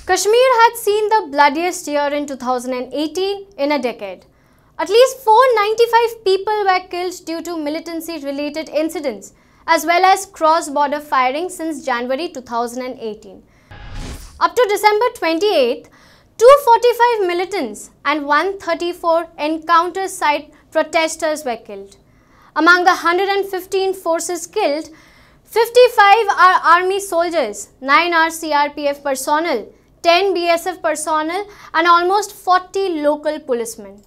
Kashmir had seen the bloodiest year in 2018 in a decade. At least 495 people were killed due to militancy-related incidents, as well as cross-border firing since January 2018. Up to December 28th, 245 militants and 134 encounter-site protesters were killed. Among the 115 forces killed, 55 are army soldiers, 9 are CRPF personnel, 10 BSF personnel and almost 40 local policemen.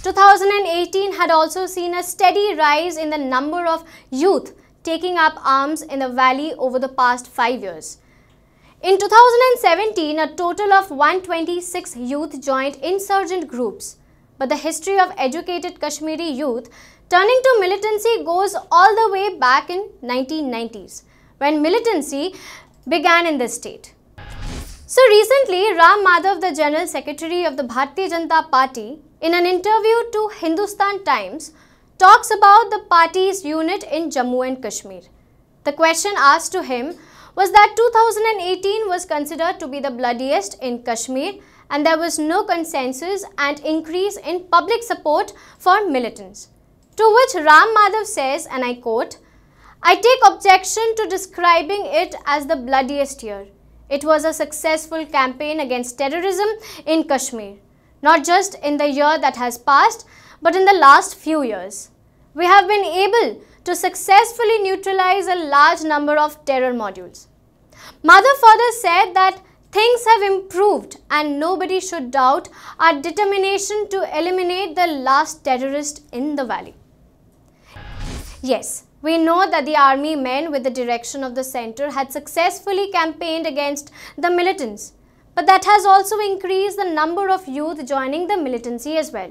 2018 had also seen a steady rise in the number of youth taking up arms in the valley over the past 5 years. In 2017, a total of 126 youth joined insurgent groups. But the history of educated Kashmiri youth turning to militancy goes all the way back in 1990s, when militancy began in the state. So recently, Ram Madhav, the General Secretary of the Bharatiya Janata Party, in an interview to Hindustan Times, talks about the party's unit in Jammu and Kashmir. The question asked to him was that 2018 was considered to be the bloodiest in Kashmir and there was no consensus and increase in public support for militants. To which Ram Madhav says, and I quote, "I take objection to describing it as the bloodiest year. It was a successful campaign against terrorism in Kashmir, not just in the year that has passed, but in the last few years. We have been able to successfully neutralize a large number of terror modules." Madhav further said that things have improved and nobody should doubt our determination to eliminate the last terrorist in the valley. Yes, we know that the army men with the direction of the center had successfully campaigned against the militants, but that has also increased the number of youth joining the militancy as well.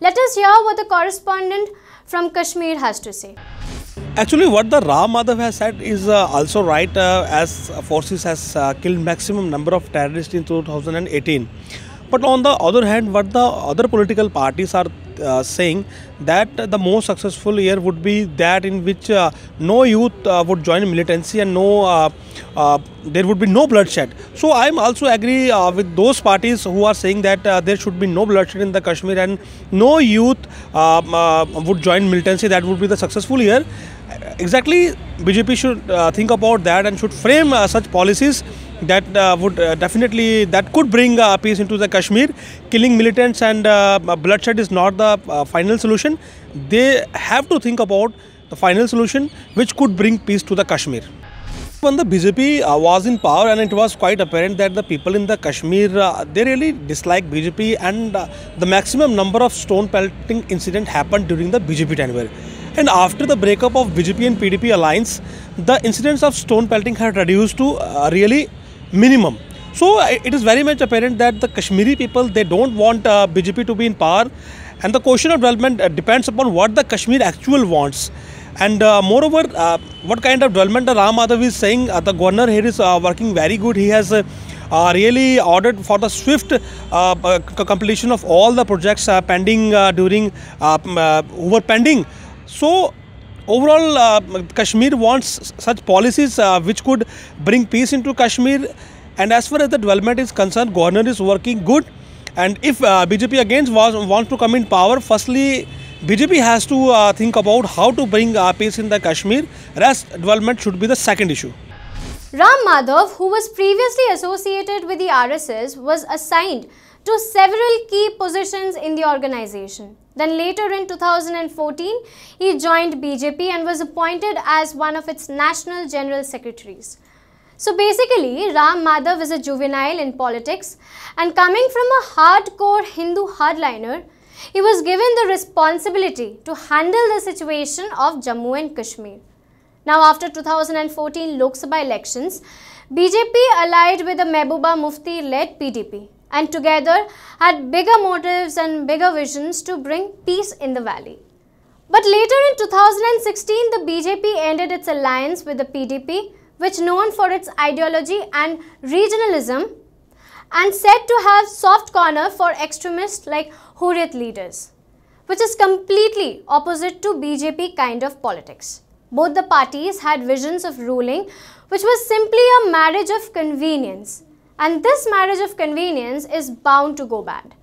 Let us hear what the correspondent from Kashmir has to say. Actually, what the Ram Madhav has said is also right, as forces has killed maximum number of terrorists in 2018. But on the other hand, what the other political parties are saying that the most successful year would be that in which no youth would join militancy and there would be no bloodshed. So I am also agree with those parties who are saying that there should be no bloodshed in the Kashmir and no youth would join militancy. That would be the successful year. Exactly, BJP should think about that and should frame such policies that would definitely that could bring peace into the Kashmir. Killing militants and bloodshed is not the final solution. They have to think about the final solution which could bring peace to the Kashmir. When the BJP was in power, and it was quite apparent that the people in the Kashmir, they really dislike BJP, and the maximum number of stone pelting incident happened during the BJP tenure. And after the breakup of BJP and PDP alliance, the incidents of stone pelting had reduced to really minimum. So it is very much apparent that the Kashmiri people, they don't want BJP to be in power, and the question of development depends upon what the Kashmir actually wants. And moreover, what kind of development the Ram Madhav is saying, the governor here is working very good. He has really ordered for the swift completion of all the projects pending who were pending. So overall, Kashmir wants such policies which could bring peace into Kashmir. And as far as the development is concerned, governor is working good. And if BJP again wants to come in power, firstly, BJP has to think about how to bring peace in the Kashmir. Rest development should be the second issue. Ram Madhav, who was previously associated with the RSS, was assigned to several key positions in the organization. Then later in 2014, he joined BJP and was appointed as one of its national general secretaries. So basically, Ram Madhav is a juvenile in politics, and coming from a hardcore Hindu hardliner, he was given the responsibility to handle the situation of Jammu and Kashmir. Now after 2014 Lok Sabha elections, BJP allied with the Mehbooba Mufti-led PDP and together had bigger motives and bigger visions to bring peace in the valley. But later in 2016, the BJP ended its alliance with the PDP, which known for its ideology and regionalism, and said to have soft corner for extremists like Hurriyat leaders, which is completely opposite to BJP kind of politics. Both the parties had visions of ruling which was simply a marriage of convenience, And this marriage of convenience is bound to go bad.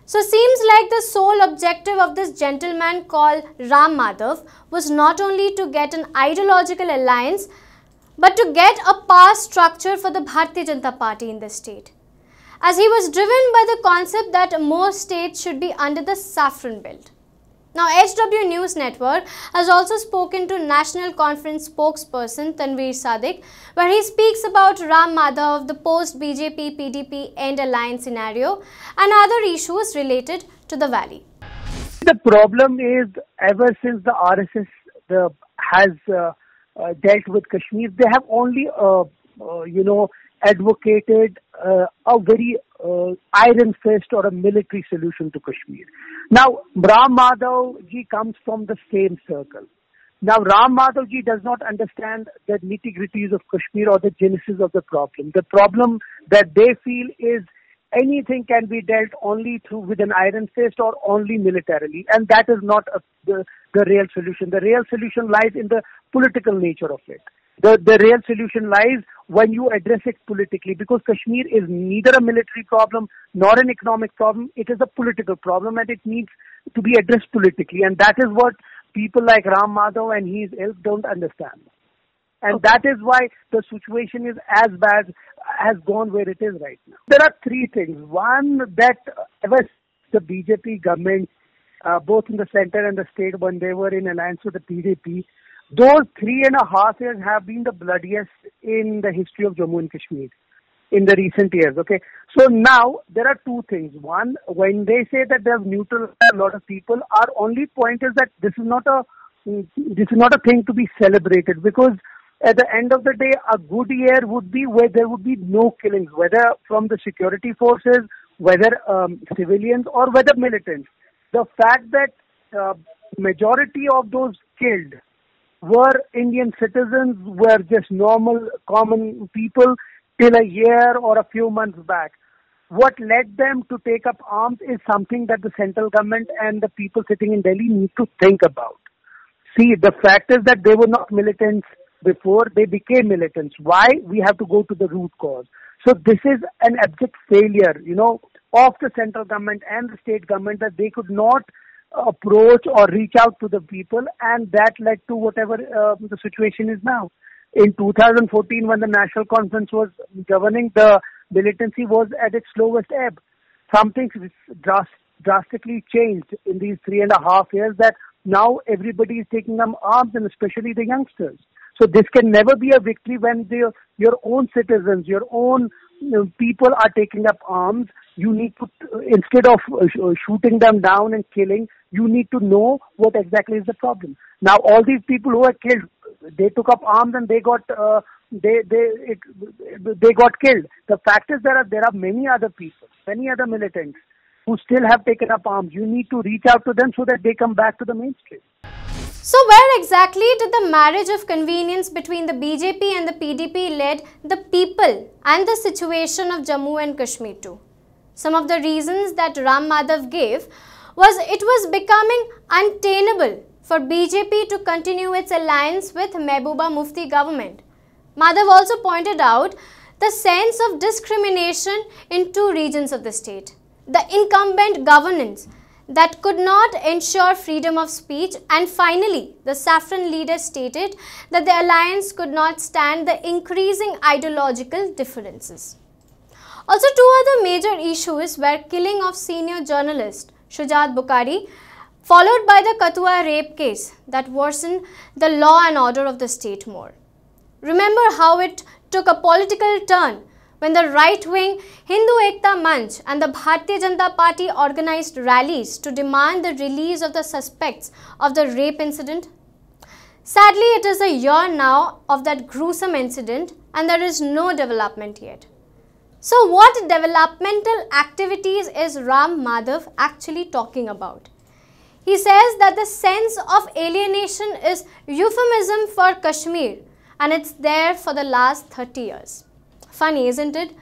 So seems like the sole objective of this gentleman called Ram Madhav was not only to get an ideological alliance, but to get a power structure for the Bharatiya Janata Party in the state, as he was driven by the concept that more states should be under the saffron belt. Now, HW News Network has also spoken to National Conference spokesperson Tanveer Sadiq, where he speaks about Ram Madhav, the post-BJP-PDP end alliance scenario, and other issues related to the valley. The problem is, ever since the RSS has dealt with Kashmir, they have only, advocated a very iron fist or a military solution to Kashmir. Now, Ram Madhav ji comes from the same circle. Now, Ram Madhav ji does not understand the nitty-gritties of Kashmir or the genesis of the problem. The problem that they feel is anything can be dealt only with an iron fist or only militarily, and that is not the real solution. The real solution lies in the political nature of it. The real solution lies when you address it politically, because Kashmir is neither a military problem nor an economic problem. It is a political problem, and it needs to be addressed politically, and that is what people like Ram Madhav and his ilk don't understand. And that is why the situation is as bad, has gone where it is right now. There are three things. One, that ever the BJP government, both in the center and the state, when they were in alliance with the PDP, those 3.5 years have been the bloodiest in the history of Jammu and Kashmir in the recent years. Okay, so now there are two things. One, when they say that they have neutralized a lot of people, our only point is that this is not a thing to be celebrated, because at the end of the day, a good year would be where there would be no killings, whether from the security forces, whether civilians, or whether militants. The fact that majority of those killed were Indian citizens, were just normal, common people till a year or a few months back. What led them to take up arms is something that the central government and the people sitting in Delhi need to think about. See, the fact is that they were not militants before, they became militants. Why? We have to go to the root cause. So this is an abject failure, of the central government and the state government, that they could not approach or reach out to the people, and that led to whatever the situation is now. In 2014, when the National Conference was governing, the militancy was at its lowest ebb. Something drastically changed in these 3.5 years, that now everybody is taking up arms, and especially the youngsters. So this can never be a victory when your own citizens, your own people are taking up arms. You need to, instead of shooting them down and killing, you need to know what exactly is the problem. Now, all these people who are killed, they took up arms and they got killed. The fact is there are many other people, many other militants who still have taken up arms. You need to reach out to them so that they come back to the mainstream. So where exactly did the marriage of convenience between the BJP and the PDP lead the people and the situation of Jammu and Kashmir to? Some of the reasons that Ram Madhav gave was it was becoming untenable for BJP to continue its alliance with Mehbooba Mufti government. Madhav also pointed out the sense of discrimination in two regions of the state, the incumbent governance that could not ensure freedom of speech, and finally, the saffron leader stated that the alliance could not stand the increasing ideological differences. Also, two other major issues were killing of senior journalist Shujat Bukhari, followed by the Kathua rape case that worsened the law and order of the state more. Remember how it took a political turn when the right-wing Hindu Ekta Manch and the Bharatiya Janata Party organized rallies to demand the release of the suspects of the rape incident. Sadly, it is a year now of that gruesome incident and there is no development yet. So what developmental activities is Ram Madhav actually talking about? He says that the sense of alienation is euphemism for Kashmir, and it's there for the last 30 years. Funny, isn't it?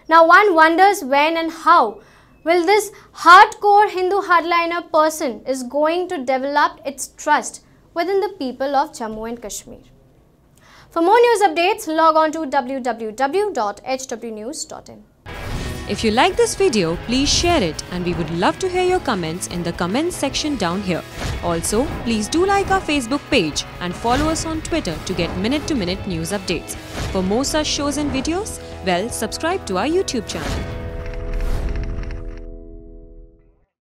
Now one wonders when and how will this hardcore Hindu hardliner person is going to develop its trust within the people of Jammu and Kashmir. For more news updates, log on to www.hwnews.in. If you like this video, please share it, and we would love to hear your comments in the comments section down here. Also, please do like our Facebook page and follow us on Twitter to get minute-to-minute news updates. For more such shows and videos, well, subscribe to our YouTube channel.